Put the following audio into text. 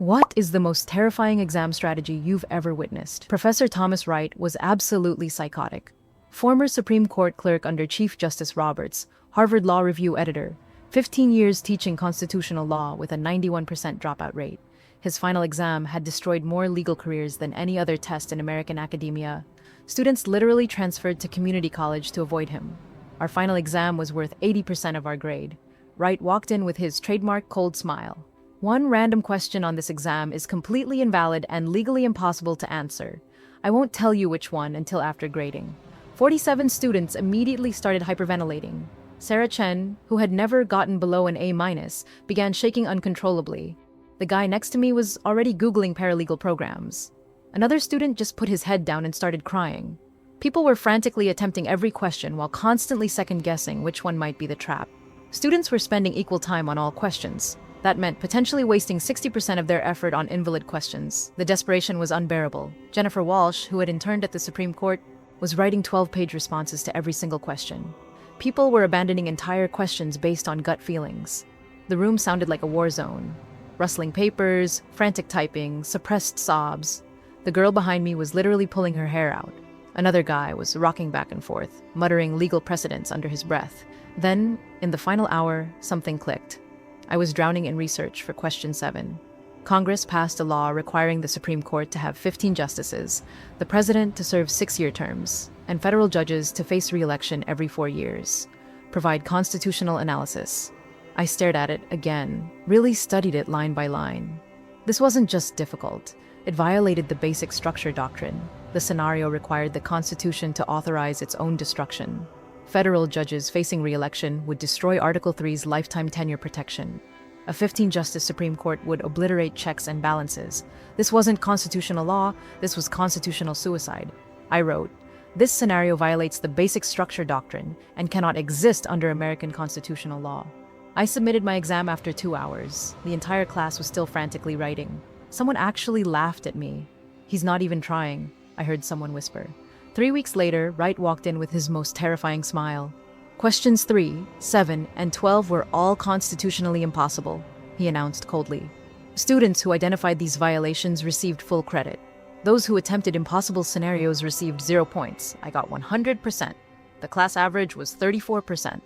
What is the most terrifying exam strategy you've ever witnessed? Professor Thomas Wright was absolutely psychotic. Former Supreme Court clerk under Chief Justice Roberts, Harvard Law Review editor, 15 years teaching constitutional law with a 91% dropout rate. His final exam had destroyed more legal careers than any other test in American academia. Students literally transferred to community college to avoid him. Our final exam was worth 80% of our grade. Wright walked in with his trademark cold smile. One random question on this exam is completely invalid and legally impossible to answer. I won't tell you which one until after grading. 47 students immediately started hyperventilating. Sarah Chen, who had never gotten below an A-, began shaking uncontrollably. The guy next to me was already Googling paralegal programs. Another student just put his head down and started crying. People were frantically attempting every question while constantly second-guessing which one might be the trap. Students were spending equal time on all questions. That meant potentially wasting 60% of their effort on invalid questions. The desperation was unbearable. Jennifer Walsh, who had interned at the Supreme Court, was writing 12-page responses to every single question. People were abandoning entire questions based on gut feelings. The room sounded like a war zone. Rustling papers, frantic typing, suppressed sobs. The girl behind me was literally pulling her hair out. Another guy was rocking back and forth, muttering legal precedents under his breath. Then, in the final hour, something clicked. I was drowning in research for question 7. Congress passed a law requiring the Supreme Court to have 15 justices, the president to serve 6-year terms, and federal judges to face re-election every 4 years. Provide constitutional analysis. I stared at it again, really studied it line by line. This wasn't just difficult. It violated the basic structure doctrine. The scenario required the Constitution to authorize its own destruction. Federal judges facing re-election would destroy Article 3's lifetime tenure protection. A 15-justice Supreme Court would obliterate checks and balances. This wasn't constitutional law, this was constitutional suicide. I wrote, "This scenario violates the basic structure doctrine and cannot exist under American constitutional law." I submitted my exam after 2 hours. The entire class was still frantically writing. Someone actually laughed at me. "He's not even trying," I heard someone whisper. 3 weeks later, Wright walked in with his most terrifying smile. Questions 3, 7, and 12 were all constitutionally impossible, he announced coldly. Students who identified these violations received full credit. Those who attempted impossible scenarios received 0 points. I got 100%. The class average was 34%.